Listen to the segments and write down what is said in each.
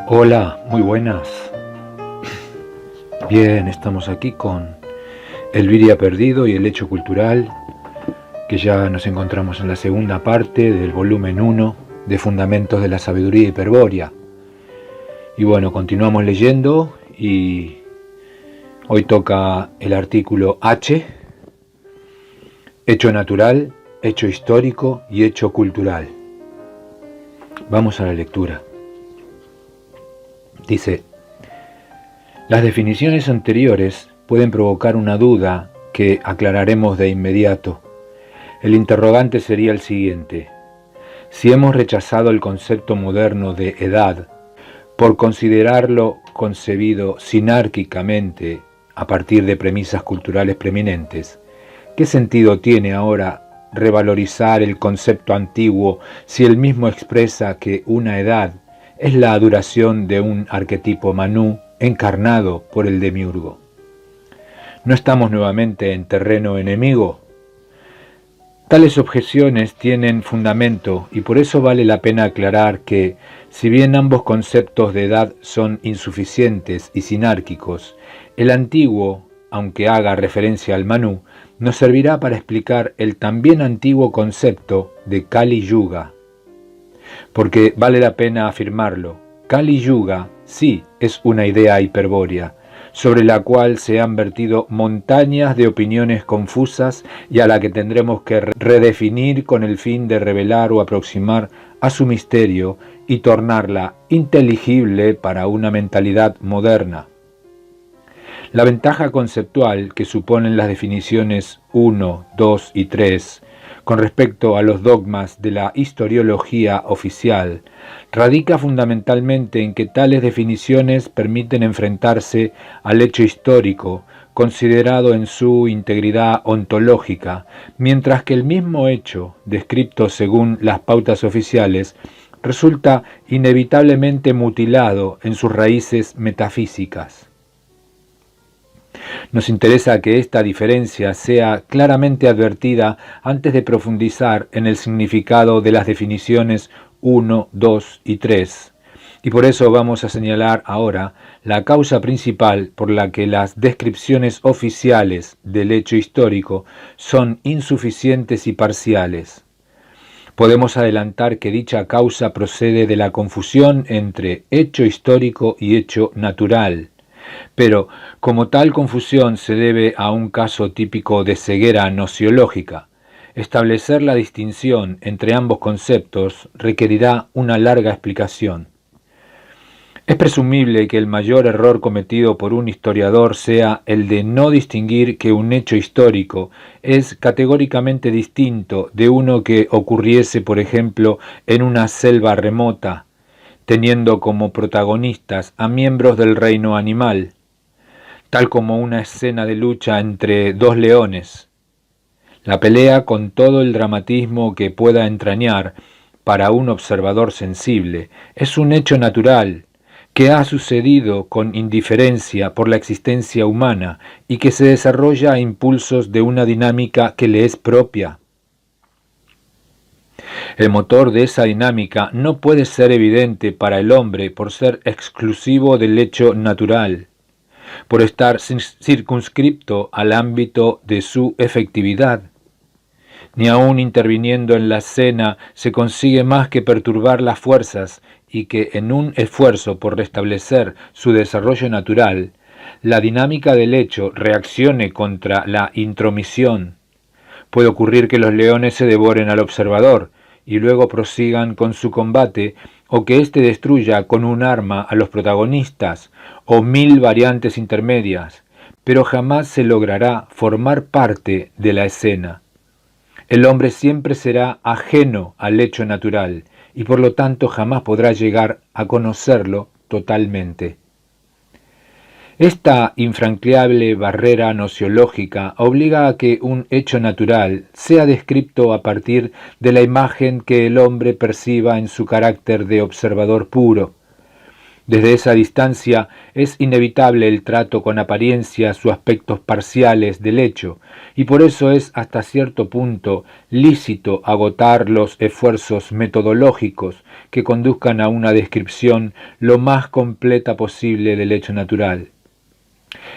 Hola, muy buenas. Bien, estamos aquí con Elviria Perdido y el hecho cultural, que ya nos encontramos en la segunda parte del volumen 1 de Fundamentos de la Sabiduría Hiperbórea. Y bueno, continuamos leyendo y hoy toca el artículo H, hecho natural, hecho histórico y hecho cultural. Vamos a la lectura. Dice: las definiciones anteriores pueden provocar una duda que aclararemos de inmediato. El interrogante sería el siguiente: si hemos rechazado el concepto moderno de edad por considerarlo concebido sinárquicamente a partir de premisas culturales preeminentes, ¿qué sentido tiene ahora revalorizar el concepto antiguo si él mismo expresa que una edad es la duración de un arquetipo Manú encarnado por el demiurgo? ¿No estamos nuevamente en terreno enemigo? Tales objeciones tienen fundamento y por eso vale la pena aclarar que, si bien ambos conceptos de edad son insuficientes y sinárquicos, el antiguo, aunque haga referencia al Manú, nos servirá para explicar el también antiguo concepto de Kali Yuga. Porque vale la pena afirmarlo, Kali Yuga sí es una idea hiperbórea, sobre la cual se han vertido montañas de opiniones confusas y a la que tendremos que redefinir con el fin de revelar o aproximar a su misterio y tornarla inteligible para una mentalidad moderna. La ventaja conceptual que suponen las definiciones 1, 2 y 3 con respecto a los dogmas de la historiología oficial radica fundamentalmente en que tales definiciones permiten enfrentarse al hecho histórico considerado en su integridad ontológica, mientras que el mismo hecho, descrito según las pautas oficiales, resulta inevitablemente mutilado en sus raíces metafísicas. Nos interesa que esta diferencia sea claramente advertida antes de profundizar en el significado de las definiciones 1, 2 y 3, y por eso vamos a señalar ahora la causa principal por la que las descripciones oficiales del hecho histórico son insuficientes y parciales. Podemos adelantar que dicha causa procede de la confusión entre hecho histórico y hecho natural, pero como tal confusión se debe a un caso típico de ceguera nociológica, establecer la distinción entre ambos conceptos requerirá una larga explicación. Es presumible que el mayor error cometido por un historiador sea el de no distinguir que un hecho histórico es categóricamente distinto de uno que ocurriese, por ejemplo, en una selva remota, teniendo como protagonistas a miembros del reino animal, tal como una escena de lucha entre dos leones. La pelea, con todo el dramatismo que pueda entrañar para un observador sensible, es un hecho natural que ha sucedido con indiferencia por la existencia humana y que se desarrolla a impulsos de una dinámica que le es propia. El motor de esa dinámica no puede ser evidente para el hombre por ser exclusivo del hecho natural, por estar circunscripto al ámbito de su efectividad. Ni aun interviniendo en la escena se consigue más que perturbar las fuerzas y que en un esfuerzo por restablecer su desarrollo natural, la dinámica del hecho reaccione contra la intromisión. Puede ocurrir que los leones se devoren al observador y luego prosigan con su combate, o que éste destruya con un arma a los protagonistas, o 1000 variantes intermedias, pero jamás se logrará formar parte de la escena. El hombre siempre será ajeno al hecho natural y por lo tanto jamás podrá llegar a conocerlo totalmente. Esta infranqueable barrera nociológica obliga a que un hecho natural sea descrito a partir de la imagen que el hombre perciba en su carácter de observador puro. Desde esa distancia es inevitable el trato con apariencias o aspectos parciales del hecho, y por eso es hasta cierto punto lícito agotar los esfuerzos metodológicos que conduzcan a una descripción lo más completa posible del hecho natural.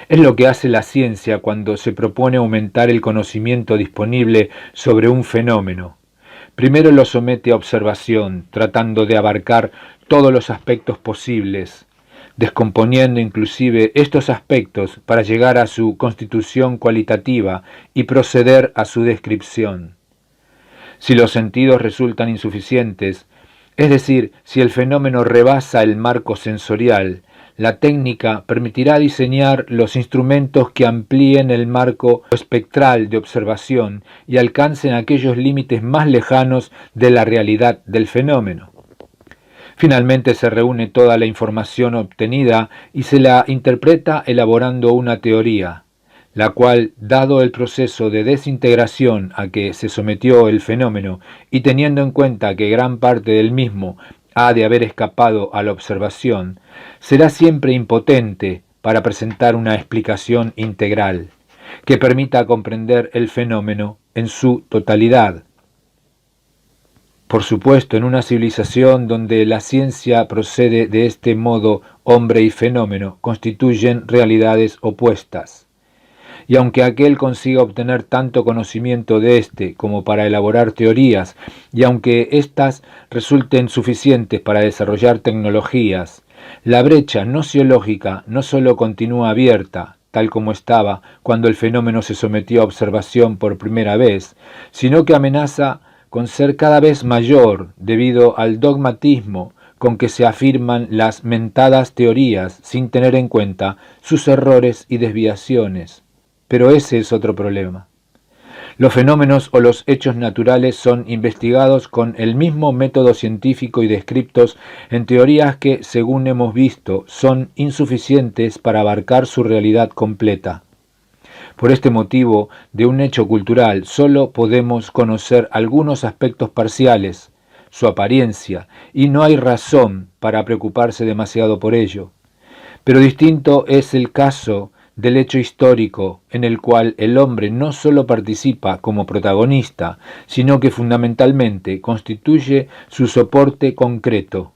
Es lo que hace la ciencia cuando se propone aumentar el conocimiento disponible sobre un fenómeno. Primero lo somete a observación, tratando de abarcar todos los aspectos posibles, descomponiendo inclusive estos aspectos para llegar a su constitución cualitativa y proceder a su descripción. Si los sentidos resultan insuficientes, es decir, si el fenómeno rebasa el marco sensorial, la técnica permitirá diseñar los instrumentos que amplíen el marco espectral de observación y alcancen aquellos límites más lejanos de la realidad del fenómeno. Finalmente se reúne toda la información obtenida y se la interpreta elaborando una teoría, la cual, dado el proceso de desintegración a que se sometió el fenómeno y teniendo en cuenta que gran parte del mismo ha de haber escapado a la observación, será siempre impotente para presentar una explicación integral, que permita comprender el fenómeno en su totalidad. Por supuesto, en una civilización donde la ciencia procede de este modo, hombre y fenómeno constituyen realidades opuestas. Y aunque aquel consiga obtener tanto conocimiento de éste como para elaborar teorías, y aunque éstas resulten suficientes para desarrollar tecnologías, la brecha nociológica no sólo continúa abierta, tal como estaba cuando el fenómeno se sometió a observación por primera vez, sino que amenaza con ser cada vez mayor debido al dogmatismo con que se afirman las mentadas teorías sin tener en cuenta sus errores y desviaciones. Pero ese es otro problema. Los fenómenos o los hechos naturales son investigados con el mismo método científico y descriptos en teorías que, según hemos visto, son insuficientes para abarcar su realidad completa. Por este motivo, de un hecho cultural solo podemos conocer algunos aspectos parciales, su apariencia, y no hay razón para preocuparse demasiado por ello. Pero distinto es el caso del hecho histórico en el cual el hombre no solo participa como protagonista, sino que fundamentalmente constituye su soporte concreto.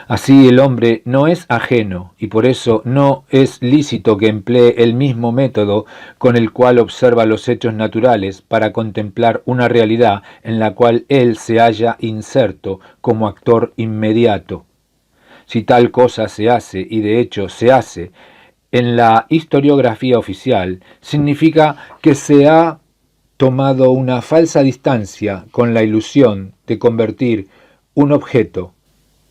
Así el hombre no es ajeno y por eso no es lícito que emplee el mismo método con el cual observa los hechos naturales para contemplar una realidad en la cual él se halla inserto como actor inmediato. Si tal cosa se hace, y de hecho se hace, en la historiografía oficial, significa que se ha tomado una falsa distancia con la ilusión de convertir un objeto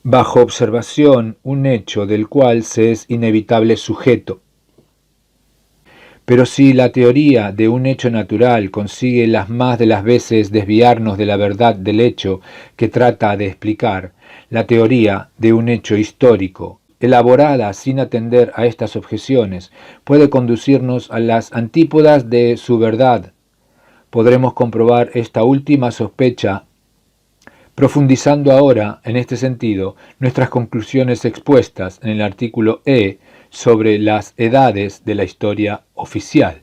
bajo observación, un hecho del cual se es inevitable sujeto. Pero si la teoría de un hecho natural consigue las más de las veces desviarnos de la verdad del hecho que trata de explicar, la teoría de un hecho histórico, elaborada sin atender a estas objeciones, puede conducirnos a las antípodas de su verdad. Podremos comprobar esta última sospecha profundizando ahora, en este sentido, nuestras conclusiones expuestas en el artículo E sobre las edades de la historia oficial.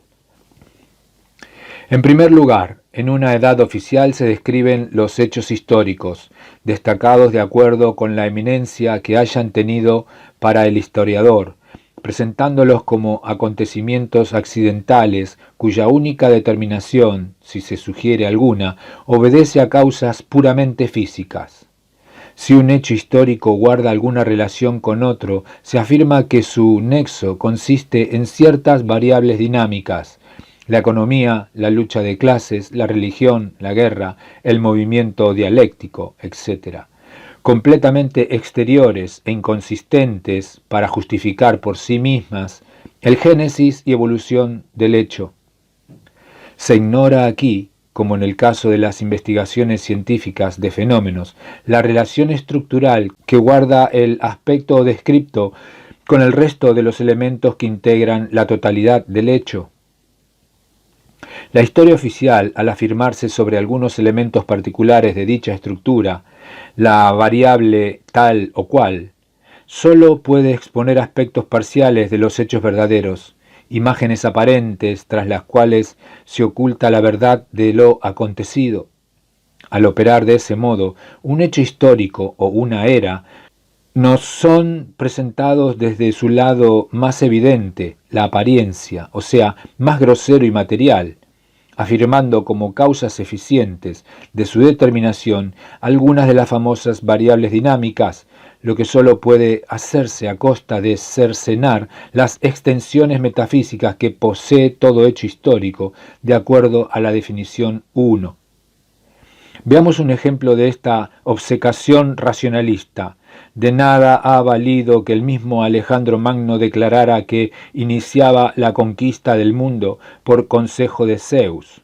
En primer lugar, en una edad oficial se describen los hechos históricos, destacados de acuerdo con la eminencia que hayan tenido para el historiador, presentándolos como acontecimientos accidentales cuya única determinación, si se sugiere alguna, obedece a causas puramente físicas. Si un hecho histórico guarda alguna relación con otro, se afirma que su nexo consiste en ciertas variables dinámicas: la economía, la lucha de clases, la religión, la guerra, el movimiento dialéctico, etc., completamente exteriores e inconsistentes para justificar por sí mismas el génesis y evolución del hecho. Se ignora aquí, como en el caso de las investigaciones científicas de fenómenos, la relación estructural que guarda el aspecto descripto con el resto de los elementos que integran la totalidad del hecho. La historia oficial, al afirmarse sobre algunos elementos particulares de dicha estructura, la variable tal o cual, sólo puede exponer aspectos parciales de los hechos verdaderos, imágenes aparentes tras las cuales se oculta la verdad de lo acontecido. Al operar de ese modo, un hecho histórico o una era nos son presentados desde su lado más evidente, la apariencia, o sea, más grosero y material, afirmando como causas eficientes de su determinación algunas de las famosas variables dinámicas, lo que sólo puede hacerse a costa de cercenar las extensiones metafísicas que posee todo hecho histórico, de acuerdo a la definición 1. Veamos un ejemplo de esta obcecación racionalista. De nada ha valido que el mismo Alejandro Magno declarara que iniciaba la conquista del mundo por consejo de Zeus.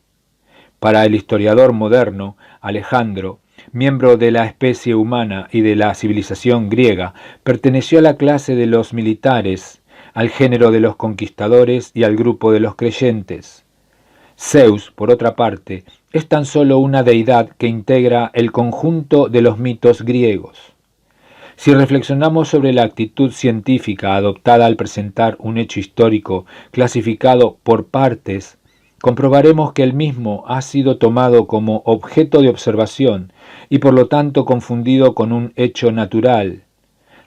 Para el historiador moderno, Alejandro, miembro de la especie humana y de la civilización griega, perteneció a la clase de los militares, al género de los conquistadores y al grupo de los creyentes. Zeus, por otra parte, es tan solo una deidad que integra el conjunto de los mitos griegos. Si reflexionamos sobre la actitud científica adoptada al presentar un hecho histórico clasificado por partes, comprobaremos que el mismo ha sido tomado como objeto de observación y por lo tanto confundido con un hecho natural,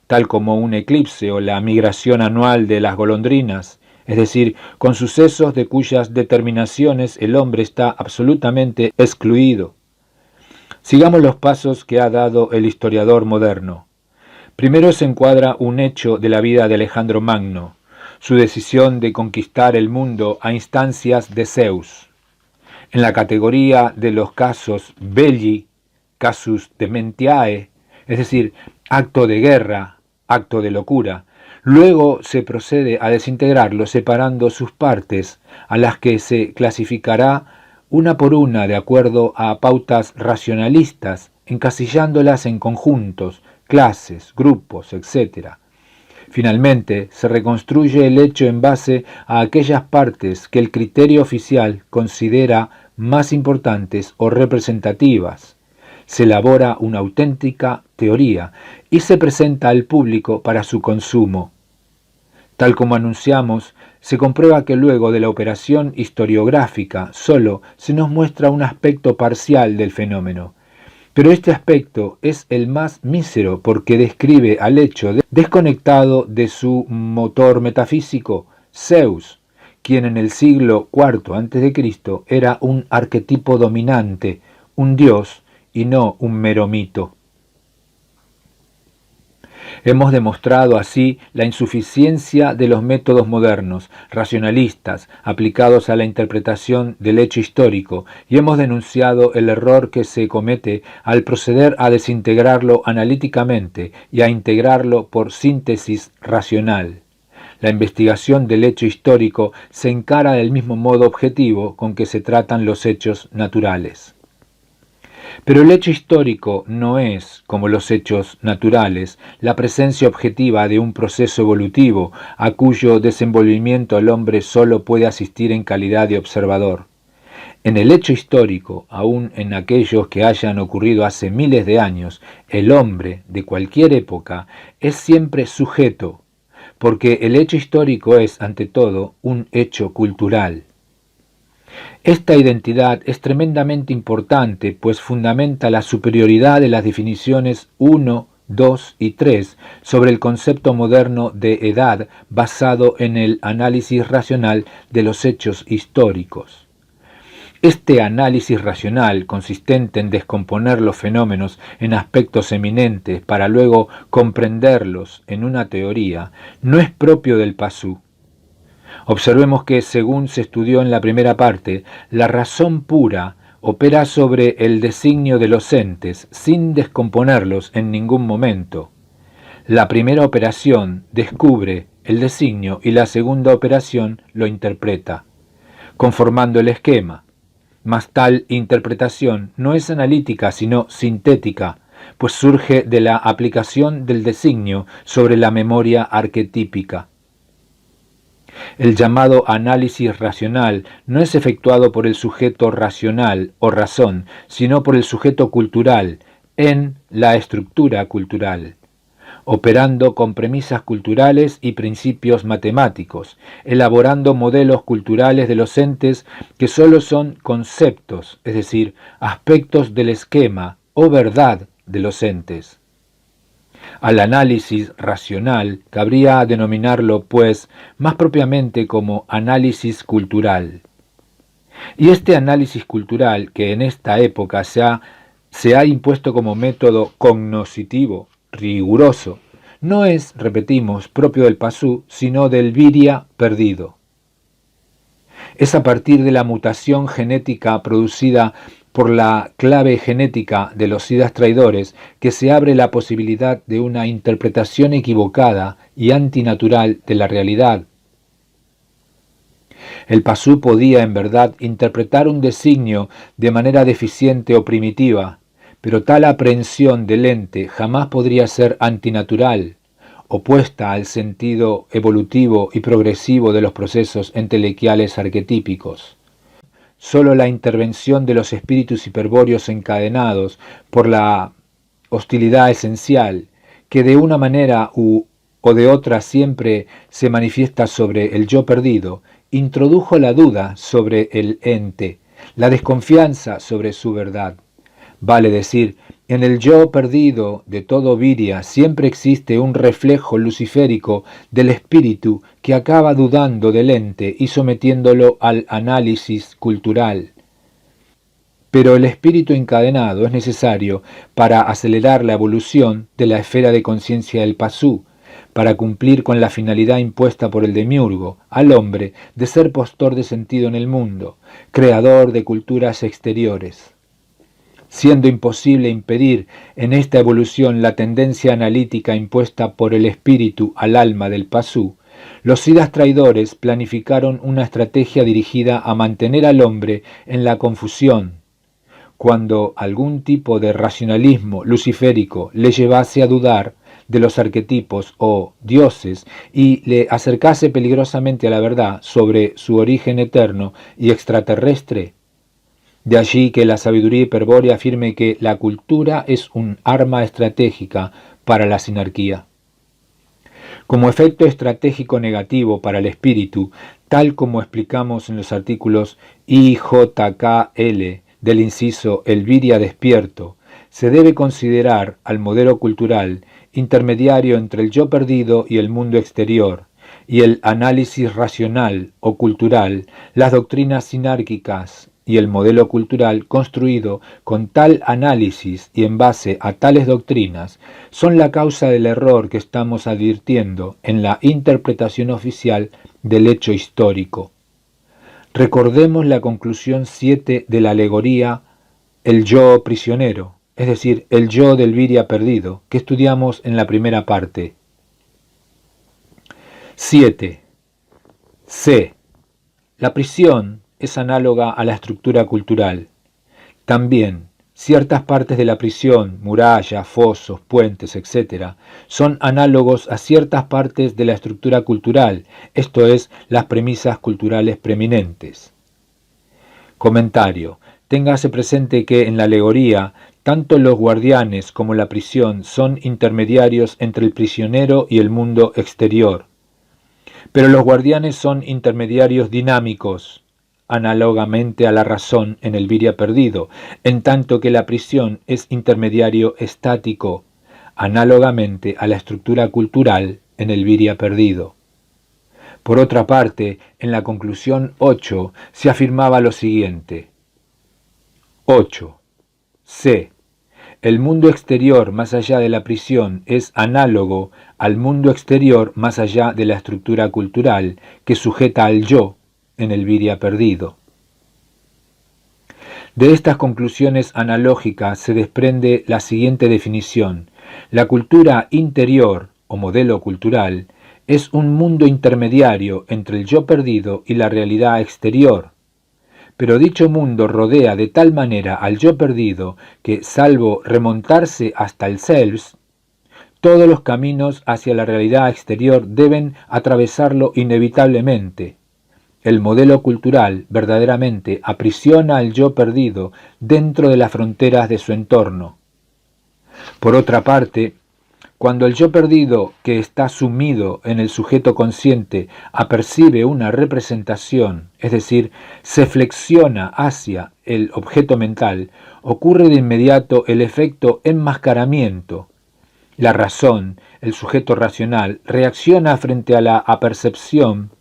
tal como un eclipse o la migración anual de las golondrinas, es decir, con sucesos de cuyas determinaciones el hombre está absolutamente excluido. Sigamos los pasos que ha dado el historiador moderno. Primero se encuadra un hecho de la vida de Alejandro Magno, su decisión de conquistar el mundo a instancias de Zeus. En la categoría de los casus belli, casus dementiae, es decir, acto de guerra, acto de locura, luego se procede a desintegrarlo separando sus partes, a las que se clasificará una por una de acuerdo a pautas racionalistas, encasillándolas en conjuntos, clases, grupos, etc. Finalmente, se reconstruye el hecho en base a aquellas partes que el criterio oficial considera más importantes o representativas. Se elabora una auténtica teoría y se presenta al público para su consumo. Tal como anunciamos, se comprueba que luego de la operación historiográfica solo se nos muestra un aspecto parcial del fenómeno. Pero este aspecto es el más mísero porque describe al hecho desconectado de su motor metafísico, Zeus, quien en el siglo IV a.C. era un arquetipo dominante, un dios y no un mero mito. Hemos demostrado así la insuficiencia de los métodos modernos, racionalistas, aplicados a la interpretación del hecho histórico, y hemos denunciado el error que se comete al proceder a desintegrarlo analíticamente y a integrarlo por síntesis racional. La investigación del hecho histórico se encara del mismo modo objetivo con que se tratan los hechos naturales. Pero el hecho histórico no es, como los hechos naturales, la presencia objetiva de un proceso evolutivo a cuyo desenvolvimiento el hombre solo puede asistir en calidad de observador. En el hecho histórico, aun en aquellos que hayan ocurrido hace miles de años, el hombre, de cualquier época, es siempre sujeto, porque el hecho histórico es, ante todo, un hecho cultural. Esta identidad es tremendamente importante, pues fundamenta la superioridad de las definiciones 1, 2 y 3 sobre el concepto moderno de edad basado en el análisis racional de los hechos históricos. Este análisis racional, consistente en descomponer los fenómenos en aspectos eminentes para luego comprenderlos en una teoría, no es propio del Pasú. Observemos que, según se estudió en la primera parte, la razón pura opera sobre el designio de los entes sin descomponerlos en ningún momento. La primera operación descubre el designio y la segunda operación lo interpreta, conformando el esquema. Mas tal interpretación no es analítica sino sintética, pues surge de la aplicación del designio sobre la memoria arquetípica. El llamado análisis racional no es efectuado por el sujeto racional o razón, sino por el sujeto cultural, en la estructura cultural, operando con premisas culturales y principios matemáticos, elaborando modelos culturales de los entes que sólo son conceptos, es decir, aspectos del esquema o verdad de los entes. Al análisis racional cabría denominarlo, pues, más propiamente como análisis cultural. Y este análisis cultural, que en esta época se ha impuesto como método cognoscitivo, riguroso, no es, repetimos, propio del Pasú, sino del Virya perdido. Es a partir de la mutación genética producida por la clave genética de los siddhas traidores que se abre la posibilidad de una interpretación equivocada y antinatural de la realidad. El Pasú podía en verdad interpretar un designio de manera deficiente o primitiva, pero tal aprehensión del ente jamás podría ser antinatural, opuesta al sentido evolutivo y progresivo de los procesos entelequiales arquetípicos. Sólo la intervención de los espíritus hiperbóreos encadenados por la hostilidad esencial, que de una manera o de otra siempre se manifiesta sobre el yo perdido, introdujo la duda sobre el ente, la desconfianza sobre su verdad. Vale decir, en el yo perdido de todo Virya siempre existe un reflejo luciférico del espíritu que acaba dudando del ente y sometiéndolo al análisis cultural. Pero el espíritu encadenado es necesario para acelerar la evolución de la esfera de conciencia del Pasú, para cumplir con la finalidad impuesta por el demiurgo al hombre de ser postor de sentido en el mundo, creador de culturas exteriores. Siendo imposible impedir en esta evolución la tendencia analítica impuesta por el espíritu al alma del Pasú, los siddhas traidores planificaron una estrategia dirigida a mantener al hombre en la confusión, cuando algún tipo de racionalismo luciférico le llevase a dudar de los arquetipos o dioses y le acercase peligrosamente a la verdad sobre su origen eterno y extraterrestre. De allí que la sabiduría hiperbórea afirme que la cultura es un arma estratégica para la sinarquía. Como efecto estratégico negativo para el espíritu, tal como explicamos en los artículos IJKL del inciso El Virya despierto, se debe considerar al modelo cultural intermediario entre el yo perdido y el mundo exterior, y el análisis racional o cultural, las doctrinas sinárquicas y el modelo cultural construido con tal análisis y en base a tales doctrinas son la causa del error que estamos advirtiendo en la interpretación oficial del hecho histórico. Recordemos la conclusión 7 de la alegoría El yo prisionero, es decir, el yo del Virya perdido, que estudiamos en la primera parte. 7. C. La prisión es análoga a la estructura cultural. También, ciertas partes de la prisión, murallas, fosos, puentes, etc., son análogos a ciertas partes de la estructura cultural, esto es, las premisas culturales preeminentes. Comentario. Téngase presente que en la alegoría, tanto los guardianes como la prisión son intermediarios entre el prisionero y el mundo exterior. Pero los guardianes son intermediarios dinámicos, análogamente a la razón en el Virya perdido, en tanto que la prisión es intermediario estático, análogamente a la estructura cultural en el Virya perdido. Por otra parte, en la conclusión 8 se afirmaba lo siguiente. 8. C. El mundo exterior más allá de la prisión es análogo al mundo exterior más allá de la estructura cultural que sujeta al yo en el Virya perdido. De estas conclusiones analógicas se desprende la siguiente definición. La cultura interior o modelo cultural es un mundo intermediario entre el yo perdido y la realidad exterior. Pero dicho mundo rodea de tal manera al yo perdido que, salvo remontarse hasta el Selbst, Todos los caminos hacia la realidad exterior deben atravesarlo inevitablemente. El modelo cultural verdaderamente aprisiona al yo perdido dentro de las fronteras de su entorno. Por otra parte, cuando el yo perdido, que está sumido en el sujeto consciente, apercibe una representación, es decir, se flexiona hacia el objeto mental, ocurre de inmediato el efecto enmascaramiento. La razón, el sujeto racional, reacciona frente a la apercepción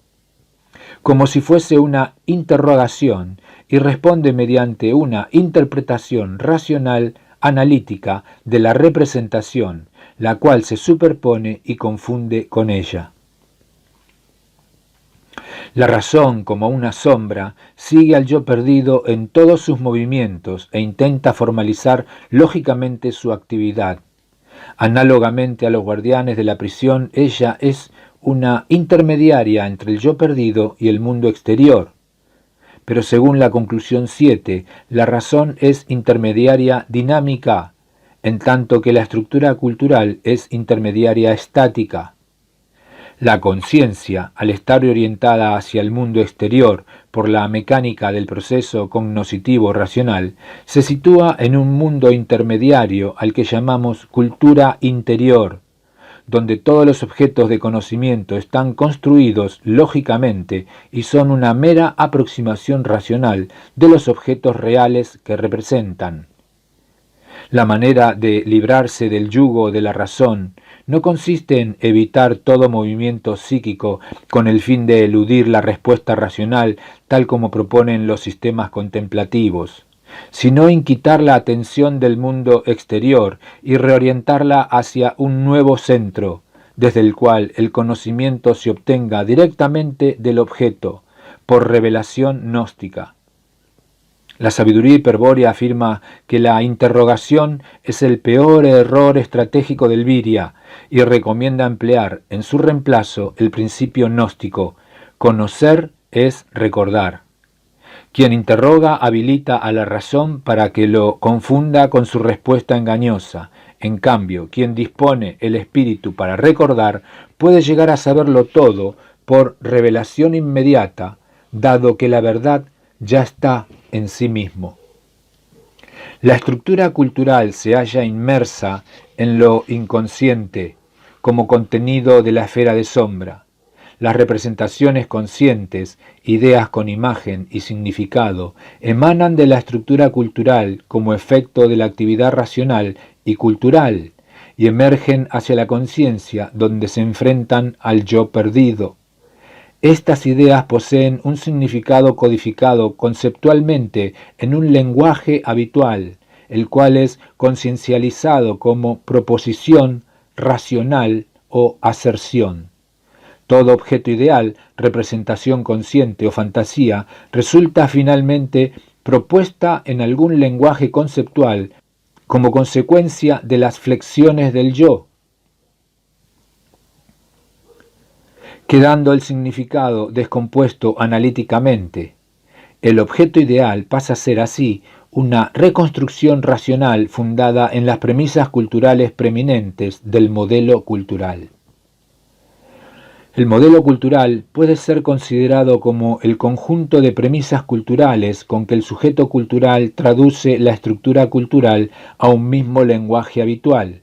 como si fuese una interrogación y responde mediante una interpretación racional analítica de la representación, la cual se superpone y confunde con ella. La razón, como una sombra, sigue al yo perdido en todos sus movimientos e intenta formalizar lógicamente su actividad. Análogamente a los guardianes de la prisión, ella es una intermediaria entre el yo perdido y el mundo exterior. Pero según la conclusión 7, la razón es intermediaria dinámica, en tanto que la estructura cultural es intermediaria estática. La conciencia, al estar orientada hacia el mundo exterior por la mecánica del proceso cognoscitivo racional, se sitúa en un mundo intermediario al que llamamos cultura interior, donde todos los objetos de conocimiento están construidos lógicamente y son una mera aproximación racional de los objetos reales que representan. La manera de librarse del yugo de la razón no consiste en evitar todo movimiento psíquico con el fin de eludir la respuesta racional tal como proponen los sistemas contemplativos, sino en quitar la atención del mundo exterior y reorientarla hacia un nuevo centro, desde el cual el conocimiento se obtenga directamente del objeto, por revelación gnóstica. La sabiduría hiperbórea afirma que la interrogación es el peor error estratégico del Virya y recomienda emplear en su reemplazo el principio gnóstico: conocer es recordar. Quien interroga habilita a la razón para que lo confunda con su respuesta engañosa. En cambio, quien dispone el espíritu para recordar puede llegar a saberlo todo por revelación inmediata, dado que la verdad ya está en sí mismo. La estructura cultural se halla inmersa en lo inconsciente como contenido de la esfera de sombra. Las representaciones conscientes, ideas con imagen y significado, emanan de la estructura cultural como efecto de la actividad racional y cultural, y emergen hacia la conciencia donde se enfrentan al yo perdido. Estas ideas poseen un significado codificado conceptualmente en un lenguaje habitual, el cual es conciencializado como proposición, racional o aserción. Todo objeto ideal, representación consciente o fantasía, resulta finalmente propuesta en algún lenguaje conceptual como consecuencia de las flexiones del yo, quedando el significado descompuesto analíticamente. El objeto ideal pasa a ser así una reconstrucción racional fundada en las premisas culturales preeminentes del modelo cultural. El modelo cultural puede ser considerado como el conjunto de premisas culturales con que el sujeto cultural traduce la estructura cultural a un mismo lenguaje habitual.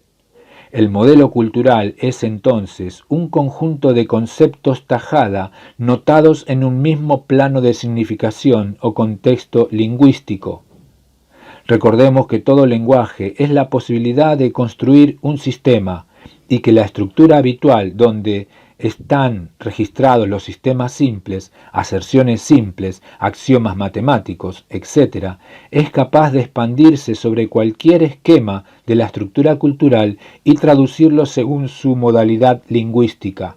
El modelo cultural es entonces un conjunto de conceptos tajada notados en un mismo plano de significación o contexto lingüístico. Recordemos que todo lenguaje es la posibilidad de construir un sistema y que la estructura habitual donde están registrados los sistemas simples, aserciones simples, axiomas matemáticos, etc., es capaz de expandirse sobre cualquier esquema de la estructura cultural y traducirlo según su modalidad lingüística.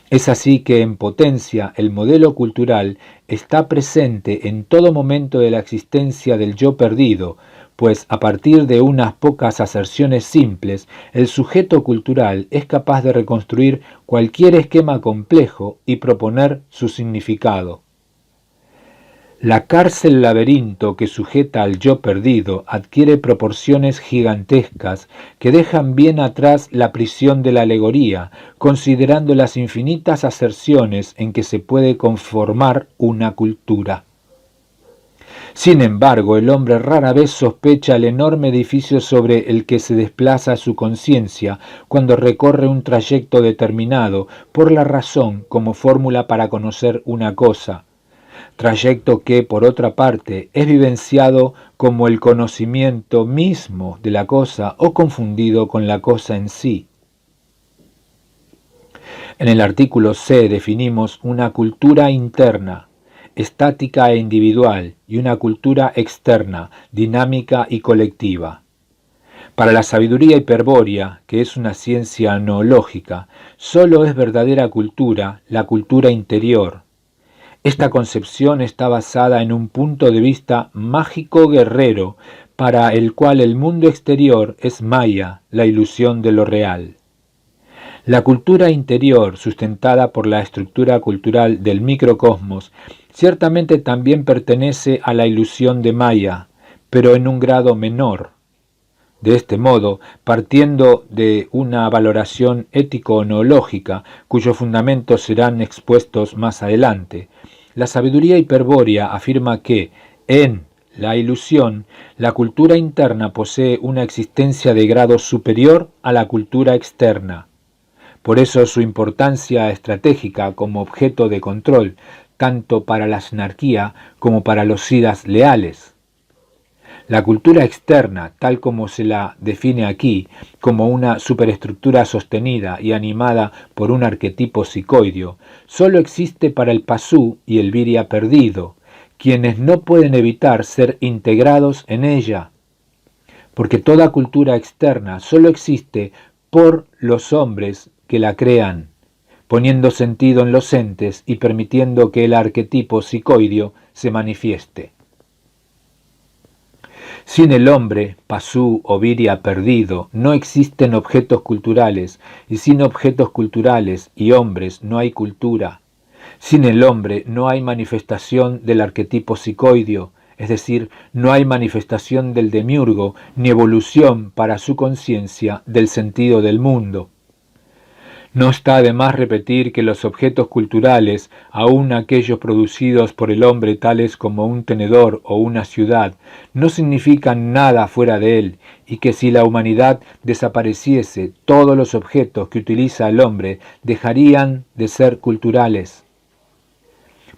Es así que en potencia el modelo cultural está presente en todo momento de la existencia del yo perdido, pues a partir de unas pocas aserciones simples, el sujeto cultural es capaz de reconstruir cualquier esquema complejo y proponer su significado. La cárcel laberinto que sujeta al yo perdido adquiere proporciones gigantescas que dejan bien atrás la prisión de la alegoría, considerando las infinitas aserciones en que se puede conformar una cultura. Sin embargo, el hombre rara vez sospecha el enorme edificio sobre el que se desplaza su conciencia cuando recorre un trayecto determinado por la razón como fórmula para conocer una cosa, trayecto que, por otra parte, es vivenciado como el conocimiento mismo de la cosa o confundido con la cosa en sí. En el artículo C definimos una cultura interna, estática e individual, y una cultura externa, dinámica y colectiva. Para la sabiduría hiperbórea, que es una ciencia noológica, sólo es verdadera cultura la cultura interior. Esta concepción está basada en un punto de vista mágico-guerrero, para el cual el mundo exterior es maya, la ilusión de lo real. La cultura interior, sustentada por la estructura cultural del microcosmos, ciertamente también pertenece a la ilusión de Maya, pero en un grado menor. De este modo, partiendo de una valoración ético-noológica, cuyos fundamentos serán expuestos más adelante, la sabiduría hiperbórea afirma que, en la ilusión, la cultura interna posee una existencia de grado superior a la cultura externa. Por eso su importancia estratégica como objeto de control, tanto para la sinarquía como para los siddhas leales. La cultura externa, tal como se la define aquí, como una superestructura sostenida y animada por un arquetipo psicoideo, solo existe para el pasú y el virya perdido, quienes no pueden evitar ser integrados en ella, porque toda cultura externa solo existe por los hombres que la crean, poniendo sentido en los entes y permitiendo que el arquetipo psicoideo se manifieste. Sin el hombre, pasú o virya perdido, no existen objetos culturales, y sin objetos culturales y hombres no hay cultura. Sin el hombre no hay manifestación del arquetipo psicoideo, es decir, no hay manifestación del demiurgo ni evolución para su conciencia del sentido del mundo. No está de más repetir que los objetos culturales, aun aquellos producidos por el hombre tales como un tenedor o una ciudad, no significan nada fuera de él, y que si la humanidad desapareciese, todos los objetos que utiliza el hombre dejarían de ser culturales.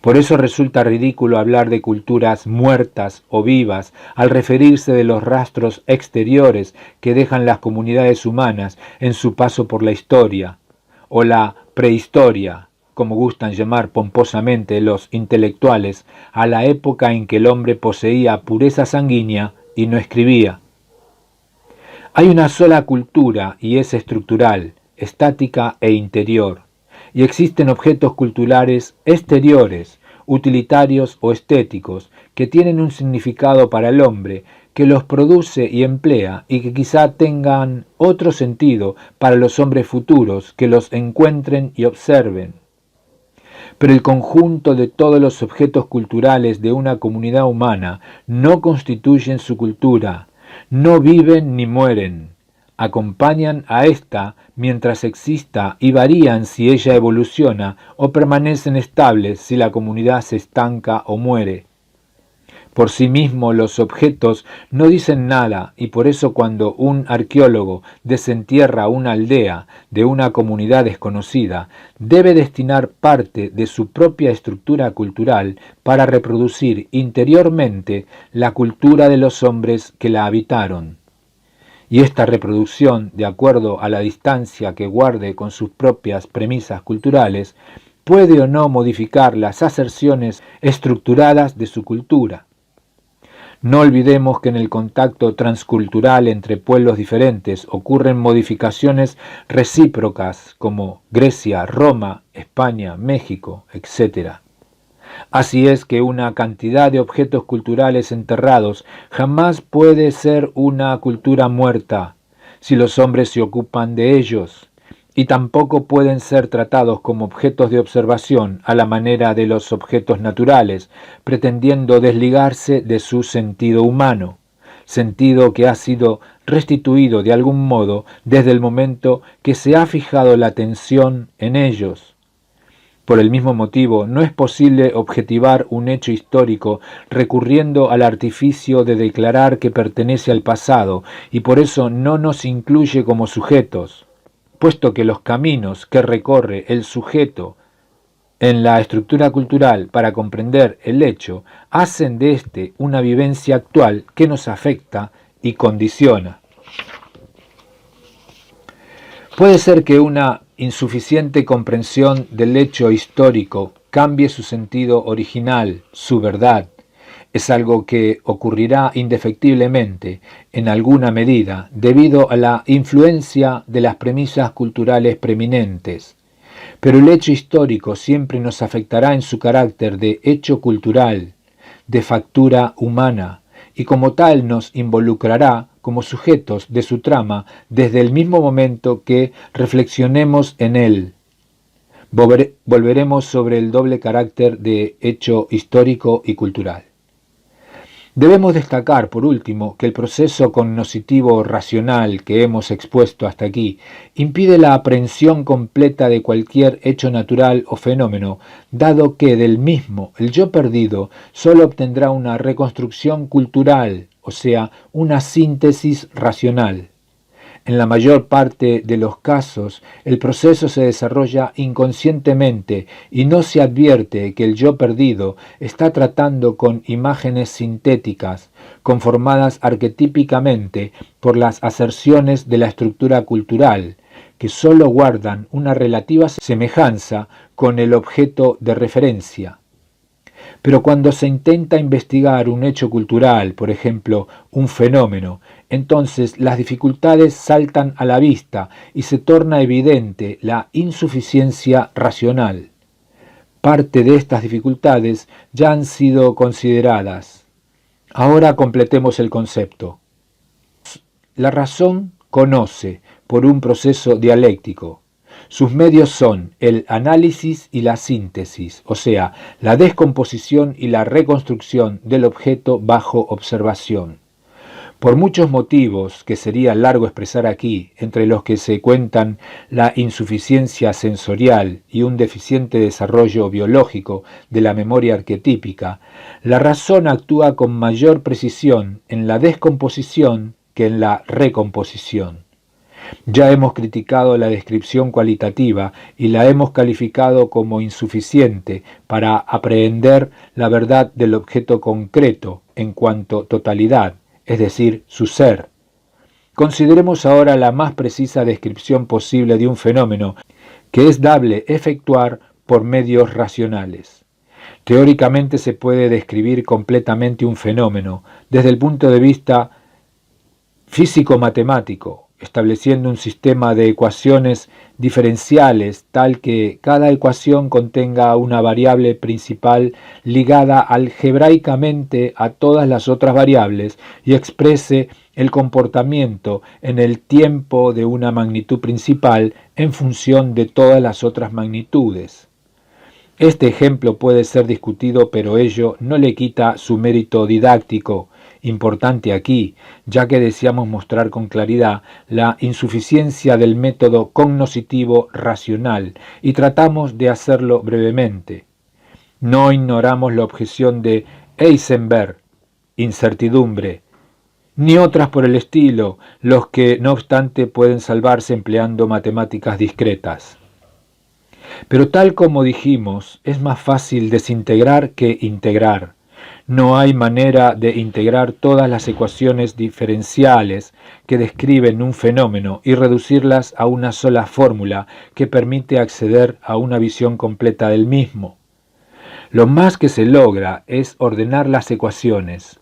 Por eso resulta ridículo hablar de culturas muertas o vivas al referirse de los rastros exteriores que dejan las comunidades humanas en su paso por la historia, o la prehistoria, como gustan llamar pomposamente los intelectuales, a la época en que el hombre poseía pureza sanguínea y no escribía. Hay una sola cultura y es estructural, estática e interior, y existen objetos culturales exteriores, utilitarios o estéticos, que tienen un significado para el hombre, que los produce y emplea y que quizá tengan otro sentido para los hombres futuros que los encuentren y observen. Pero el conjunto de todos los objetos culturales de una comunidad humana no constituyen su cultura, no viven ni mueren, acompañan a ésta mientras exista y varían si ella evoluciona o permanecen estables si la comunidad se estanca o muere. Por sí mismo los objetos no dicen nada y por eso cuando un arqueólogo desentierra una aldea de una comunidad desconocida, debe destinar parte de su propia estructura cultural para reproducir interiormente la cultura de los hombres que la habitaron. Y esta reproducción, de acuerdo a la distancia que guarde con sus propias premisas culturales, puede o no modificar las aserciones estructuradas de su cultura. No olvidemos que en el contacto transcultural entre pueblos diferentes ocurren modificaciones recíprocas como Grecia, Roma, España, México, etc. Así es que una cantidad de objetos culturales enterrados jamás puede ser una cultura muerta si los hombres se ocupan de ellos, y tampoco pueden ser tratados como objetos de observación a la manera de los objetos naturales, pretendiendo desligarse de su sentido humano, sentido que ha sido restituido de algún modo desde el momento que se ha fijado la atención en ellos. Por el mismo motivo, no es posible objetivar un hecho histórico recurriendo al artificio de declarar que pertenece al pasado y por eso no nos incluye como sujetos, puesto que los caminos que recorre el sujeto en la estructura cultural para comprender el hecho hacen de éste una vivencia actual que nos afecta y condiciona. Puede ser que una insuficiente comprensión del hecho histórico cambie su sentido original, su verdad. Es algo que ocurrirá indefectiblemente, en alguna medida, debido a la influencia de las premisas culturales preeminentes. Pero el hecho histórico siempre nos afectará en su carácter de hecho cultural, de factura humana, y como tal nos involucrará como sujetos de su trama desde el mismo momento que reflexionemos en él. Volveremos sobre el doble carácter de hecho histórico y cultural. Debemos destacar, por último, que el proceso cognoscitivo racional que hemos expuesto hasta aquí impide la aprehensión completa de cualquier hecho natural o fenómeno, dado que del mismo el yo perdido sólo obtendrá una reconstrucción cultural, o sea, una síntesis racional. En la mayor parte de los casos, el proceso se desarrolla inconscientemente y no se advierte que el yo perdido está tratando con imágenes sintéticas, conformadas arquetípicamente por las aserciones de la estructura cultural, que sólo guardan una relativa semejanza con el objeto de referencia. Pero cuando se intenta investigar un hecho cultural, por ejemplo, un fenómeno, entonces las dificultades saltan a la vista y se torna evidente la insuficiencia racional. Parte de estas dificultades ya han sido consideradas. Ahora completemos el concepto. La razón conoce por un proceso dialéctico. Sus medios son el análisis y la síntesis, o sea, la descomposición y la reconstrucción del objeto bajo observación. Por muchos motivos que sería largo expresar aquí, entre los que se cuentan la insuficiencia sensorial y un deficiente desarrollo biológico de la memoria arquetípica, la razón actúa con mayor precisión en la descomposición que en la recomposición. Ya hemos criticado la descripción cualitativa y la hemos calificado como insuficiente para aprehender la verdad del objeto concreto en cuanto totalidad, es decir, su ser. Consideremos ahora la más precisa descripción posible de un fenómeno que es dable efectuar por medios racionales. Teóricamente se puede describir completamente un fenómeno desde el punto de vista físico-matemático, estableciendo un sistema de ecuaciones diferenciales tal que cada ecuación contenga una variable principal ligada algebraicamente a todas las otras variables y exprese el comportamiento en el tiempo de una magnitud principal en función de todas las otras magnitudes. Este ejemplo puede ser discutido, pero ello no le quita su mérito didáctico, importante aquí, ya que deseamos mostrar con claridad la insuficiencia del método cognoscitivo racional y tratamos de hacerlo brevemente. No ignoramos la objeción de Heisenberg, incertidumbre, ni otras por el estilo, los que no obstante pueden salvarse empleando matemáticas discretas. Pero tal como dijimos, es más fácil desintegrar que integrar. No hay manera de integrar todas las ecuaciones diferenciales que describen un fenómeno y reducirlas a una sola fórmula que permite acceder a una visión completa del mismo. Lo más que se logra es ordenar las ecuaciones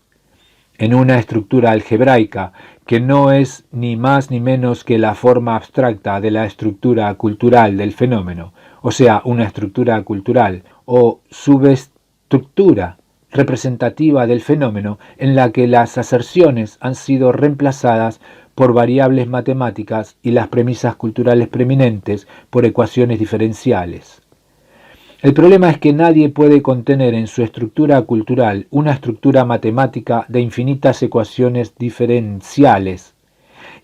en una estructura algebraica que no es ni más ni menos que la forma abstracta de la estructura cultural del fenómeno, o sea, una estructura cultural o subestructura representativa del fenómeno en la que las aserciones han sido reemplazadas por variables matemáticas y las premisas culturales preeminentes por ecuaciones diferenciales. El problema es que nadie puede contener en su estructura cultural una estructura matemática de infinitas ecuaciones diferenciales,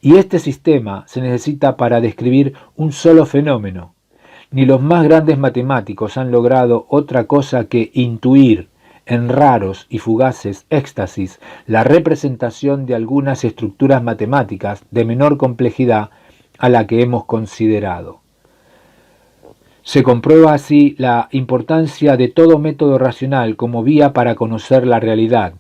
y este sistema se necesita para describir un solo fenómeno. Ni los más grandes matemáticos han logrado otra cosa que intuir, en raros y fugaces éxtasis, la representación de algunas estructuras matemáticas de menor complejidad a la que hemos considerado. Se comprueba así la importancia de todo método racional como vía para conocer la realidad.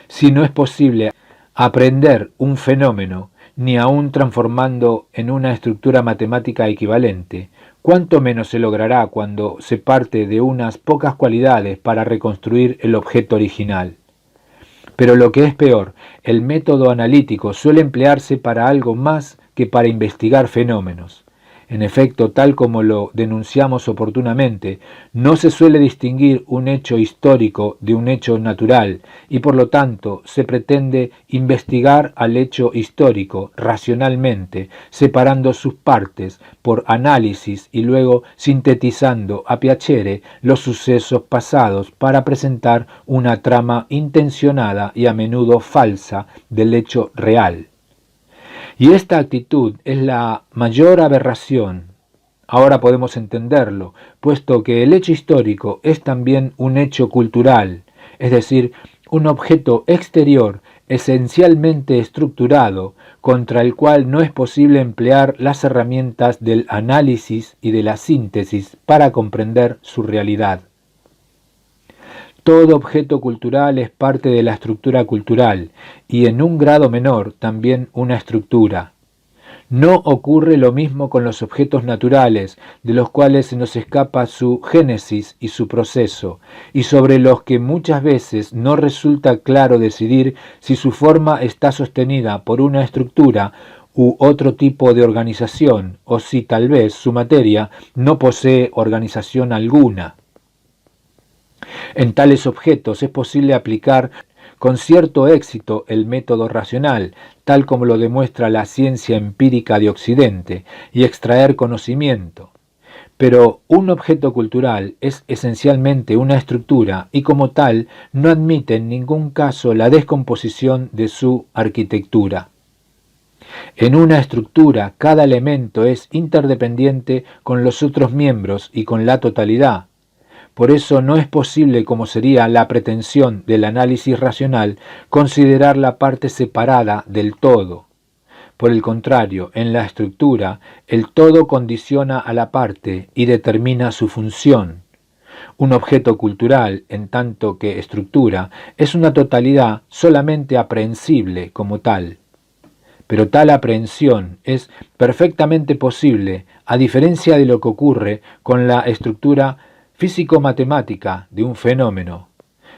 Si no es posible aprender un fenómeno, ni aun transformando en una estructura matemática equivalente, cuánto menos se logrará cuando se parte de unas pocas cualidades para reconstruir el objeto original. Pero lo que es peor, el método analítico suele emplearse para algo más que para investigar fenómenos. En efecto, tal como lo denunciamos oportunamente, no se suele distinguir un hecho histórico de un hecho natural, y por lo tanto se pretende investigar al hecho histórico racionalmente, separando sus partes por análisis y luego sintetizando a piacere los sucesos pasados para presentar una trama intencionada y a menudo falsa del hecho real. Y esta actitud es la mayor aberración. Ahora podemos entenderlo, puesto que el hecho histórico es también un hecho cultural, es decir, un objeto exterior esencialmente estructurado, contra el cual no es posible emplear las herramientas del análisis y de la síntesis para comprender su realidad. Todo objeto cultural es parte de la estructura cultural y en un grado menor también una estructura. No ocurre lo mismo con los objetos naturales, de los cuales se nos escapa su génesis y su proceso, y sobre los que muchas veces no resulta claro decidir si su forma está sostenida por una estructura u otro tipo de organización, o si tal vez su materia no posee organización alguna. En tales objetos es posible aplicar con cierto éxito el método racional, tal como lo demuestra la ciencia empírica de Occidente, y extraer conocimiento. Pero un objeto cultural es esencialmente una estructura y como tal no admite en ningún caso la descomposición de su arquitectura. En una estructura cada elemento es interdependiente con los otros miembros y con la totalidad. Por eso no es posible, como sería la pretensión del análisis racional, considerar la parte separada del todo. Por el contrario, en la estructura, el todo condiciona a la parte y determina su función. Un objeto cultural, en tanto que estructura, es una totalidad solamente aprehensible como tal. Pero tal aprehensión es perfectamente posible, a diferencia de lo que ocurre con la estructura físico-matemática de un fenómeno,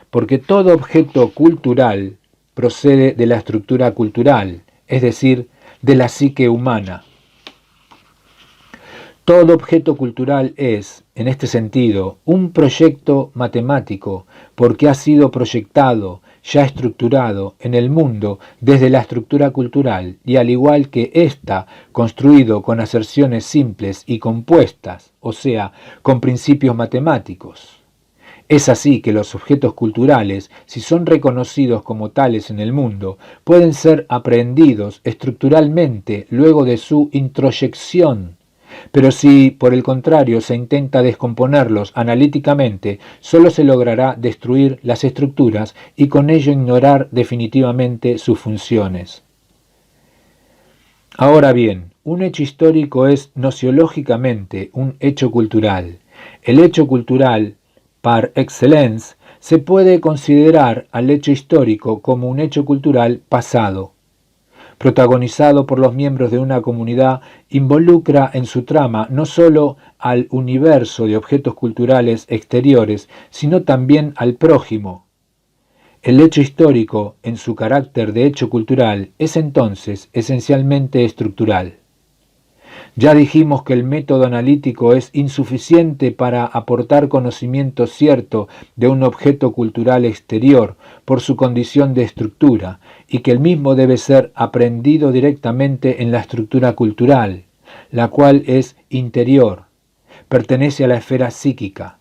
porque todo objeto cultural procede de la estructura cultural, es decir, de la psique humana. Todo objeto cultural es, en este sentido, un proyecto matemático, porque ha sido proyectado, ya estructurado en el mundo desde la estructura cultural, y al igual que ésta, construido con aserciones simples y compuestas, o sea, con principios matemáticos. Es así que los objetos culturales, si son reconocidos como tales en el mundo, pueden ser aprehendidos estructuralmente luego de su introyección. Pero si, por el contrario, se intenta descomponerlos analíticamente, solo se logrará destruir las estructuras y con ello ignorar definitivamente sus funciones. Ahora bien, un hecho histórico es nociológicamente un hecho cultural. El hecho cultural, par excellence, se puede considerar al hecho histórico como un hecho cultural pasado. Protagonizado por los miembros de una comunidad, involucra en su trama no sólo al universo de objetos culturales exteriores, sino también al prójimo. El hecho histórico, en su carácter de hecho cultural, es entonces esencialmente estructural. Ya dijimos que el método analítico es insuficiente para aportar conocimiento cierto de un objeto cultural exterior por su condición de estructura, y que el mismo debe ser aprendido directamente en la estructura cultural, la cual es interior, pertenece a la esfera psíquica.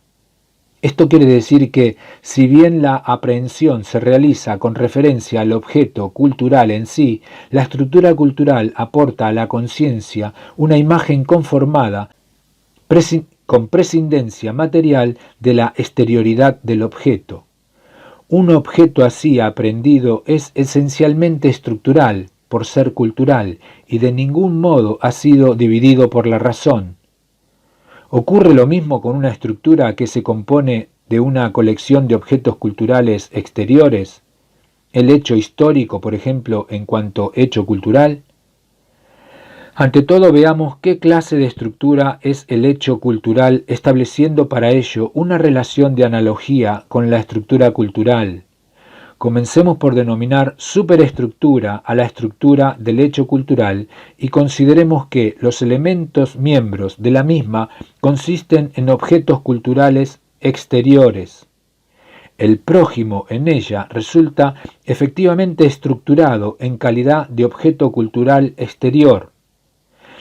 Esto quiere decir que, si bien la aprehensión se realiza con referencia al objeto cultural en sí, la estructura cultural aporta a la conciencia una imagen conformada con prescindencia material de la exterioridad del objeto. Un objeto así aprendido es esencialmente estructural, por ser cultural, y de ningún modo ha sido dividido por la razón. Ocurre lo mismo con una estructura que se compone de una colección de objetos culturales exteriores, el hecho histórico, por ejemplo, en cuanto hecho cultural. Ante todo, veamos qué clase de estructura es el hecho cultural, estableciendo para ello una relación de analogía con la estructura cultural. Comencemos por denominar superestructura a la estructura del hecho cultural y consideremos que los elementos miembros de la misma consisten en objetos culturales exteriores. El prójimo en ella resulta efectivamente estructurado en calidad de objeto cultural exterior.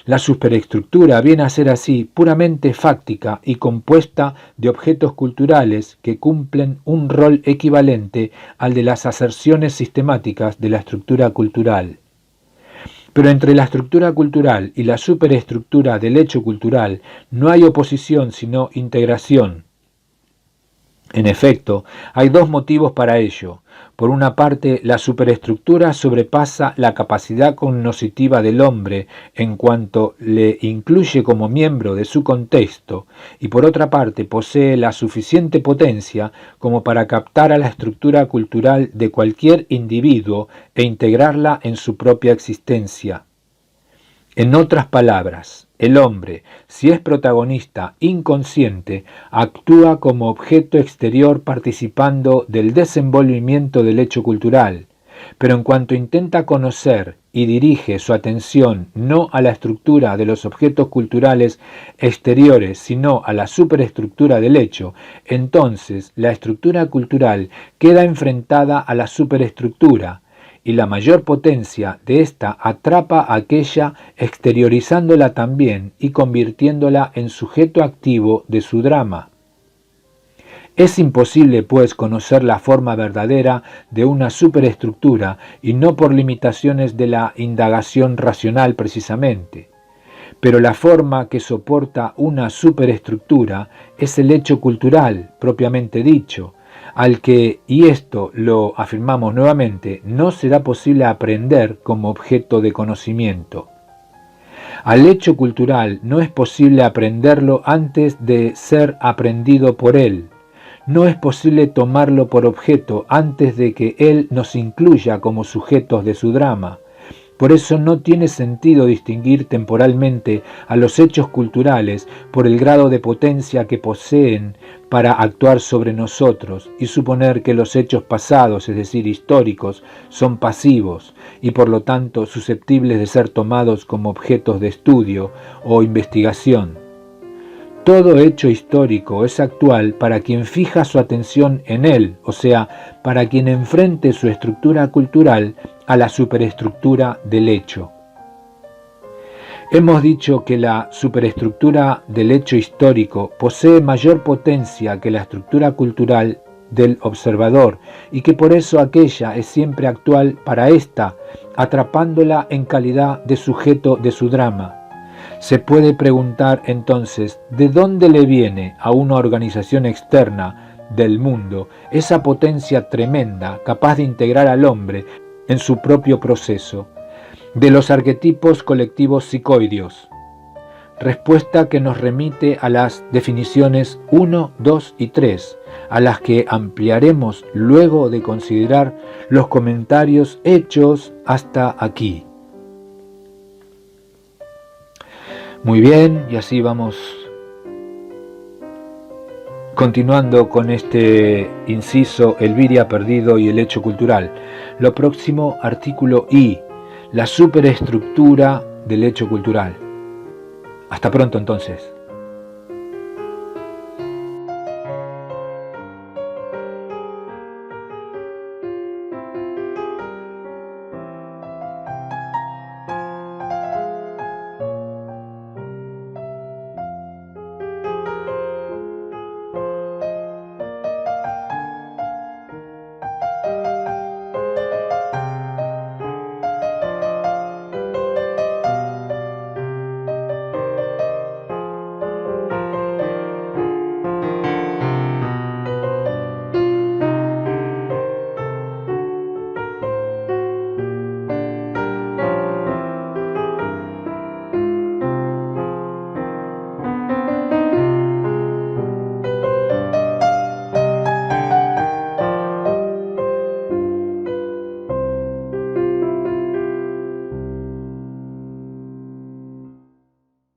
La superestructura viene a ser así puramente fáctica y compuesta de objetos culturales que cumplen un rol equivalente al de las aserciones sistemáticas de la estructura cultural. Pero entre la estructura cultural y la superestructura del hecho cultural no hay oposición sino integración. En efecto, hay dos motivos para ello. Por una parte, la superestructura sobrepasa la capacidad cognoscitiva del hombre en cuanto le incluye como miembro de su contexto, y por otra parte posee la suficiente potencia como para captar a la estructura cultural de cualquier individuo e integrarla en su propia existencia. En otras palabras, el hombre, si es protagonista inconsciente, actúa como objeto exterior participando del desenvolvimiento del hecho cultural, pero en cuanto intenta conocer y dirige su atención no a la estructura de los objetos culturales exteriores, sino a la superestructura del hecho, entonces la estructura cultural queda enfrentada a la superestructura, y la mayor potencia de ésta atrapa a aquella exteriorizándola también y convirtiéndola en sujeto activo de su drama. Es imposible, pues, conocer la forma verdadera de una superestructura y no por limitaciones de la indagación racional precisamente. Pero la forma que soporta una superestructura es el hecho cultural, propiamente dicho, al que, y esto lo afirmamos nuevamente, no será posible aprender como objeto de conocimiento. Al hecho cultural no es posible aprenderlo antes de ser aprendido por él. No es posible tomarlo por objeto antes de que él nos incluya como sujetos de su drama. Por eso no tiene sentido distinguir temporalmente a los hechos culturales por el grado de potencia que poseen para actuar sobre nosotros y suponer que los hechos pasados, es decir, históricos, son pasivos y por lo tanto susceptibles de ser tomados como objetos de estudio o investigación. Todo hecho histórico es actual para quien fija su atención en él, o sea, para quien enfrente su estructura cultural a la superestructura del hecho. Hemos dicho que la superestructura del hecho histórico posee mayor potencia que la estructura cultural del observador y que por eso aquella es siempre actual para ésta, atrapándola en calidad de sujeto de su drama. Se puede preguntar entonces, ¿de dónde le viene a una organización externa del mundo esa potencia tremenda capaz de integrar al hombre en su propio proceso? De los arquetipos colectivos psicoideos. Respuesta que nos remite a las definiciones 1, 2 y 3, a las que ampliaremos luego de considerar los comentarios hechos hasta aquí. Muy bien, y así vamos continuando con este inciso Elviria perdido y el hecho cultural. Lo próximo, artículo I, la superestructura del hecho cultural. Hasta pronto entonces.